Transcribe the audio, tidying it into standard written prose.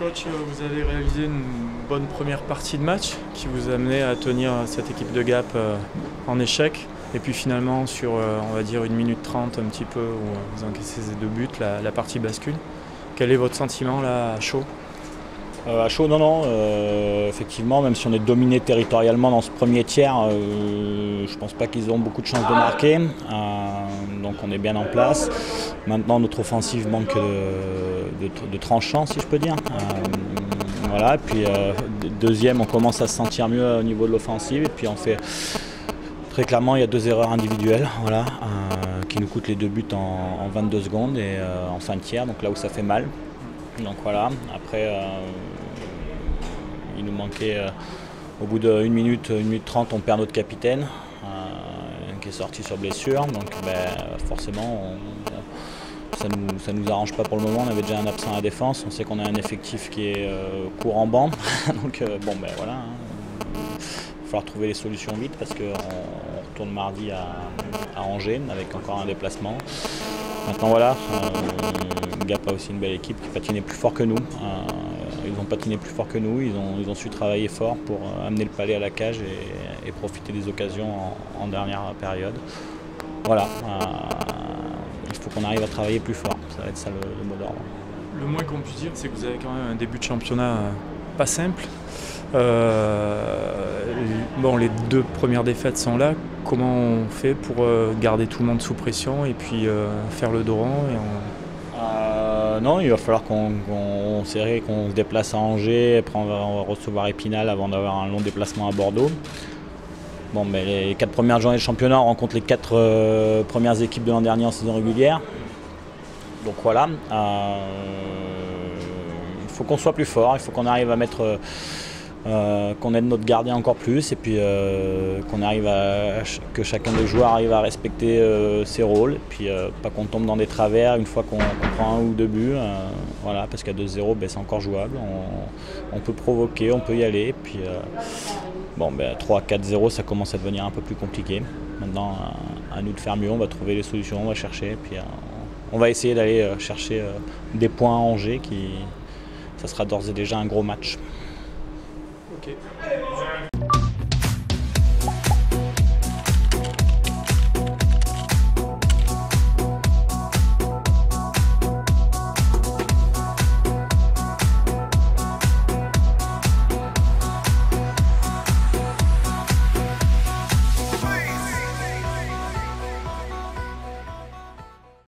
Coach, vous avez réalisé une bonne première partie de match qui vous a amené à tenir cette équipe de Gap en échec. Et puis finalement, sur on va dire 1 minute 30 un petit peu, où vous encaissez ces 2 buts, la partie bascule. Quel est votre sentiment là à chaud? À chaud, non. Effectivement, même si on est dominé territorialement dans ce premier tiers, je pense pas qu'ils auront beaucoup de chances de marquer. Donc on est bien en place. Maintenant, notre offensive manque de tranchant, si je peux dire. Voilà. Et puis deuxième, on commence à se sentir mieux au niveau de l'offensive. Et puis on fait très clairement, il y a 2 erreurs individuelles, voilà, qui nous coûtent les 2 buts en 22 secondes et en fin de tiers. Donc là où ça fait mal. Donc voilà, après il nous manquait au bout de 1 minute 30, on perd notre capitaine qui est sorti sur blessure, donc forcément ça nous arrange pas pour le moment. On avait déjà un absent à la défense, on sait qu'on a un effectif qui est court en banc, donc voilà, il va falloir trouver les solutions vite parce qu'on retourne mardi à Angers avec encore un déplacement. Maintenant voilà, Gap a aussi une belle équipe qui patinait plus fort que nous. Ils ont patiné plus fort que nous, ils ont su travailler fort pour amener le palais à la cage et profiter des occasions en dernière période. Voilà, il faut qu'on arrive à travailler plus fort, ça va être ça le mot d'ordre. Le moins qu'on puisse dire, c'est que vous avez quand même un début de championnat pas simple. Les 2 premières défaites sont là. Comment on fait pour garder tout le monde sous pression et puis faire le dos rond Non, il va falloir qu'on se déplace à Angers. Après on va recevoir Épinal avant d'avoir un long déplacement à Bordeaux. Les 4 premières journées de championnat, on rencontre les 4 premières équipes de l'an dernier en saison régulière. Donc voilà, il faut qu'on soit plus fort, il faut qu'on arrive à mettre... qu'on aide notre gardien encore plus et puis qu'on arrive que chacun des joueurs arrive à respecter ses rôles et puis pas qu'on tombe dans des travers une fois qu'on prend 1 ou 2 buts, voilà, parce qu'à 2-0 c'est encore jouable, on peut provoquer, on peut y aller, et puis 3-4-0 ça commence à devenir un peu plus compliqué. Maintenant à nous de faire mieux, on va trouver les solutions, on va chercher, et puis on va essayer d'aller chercher des points à Angers, ça sera d'ores et déjà un gros match. Ok.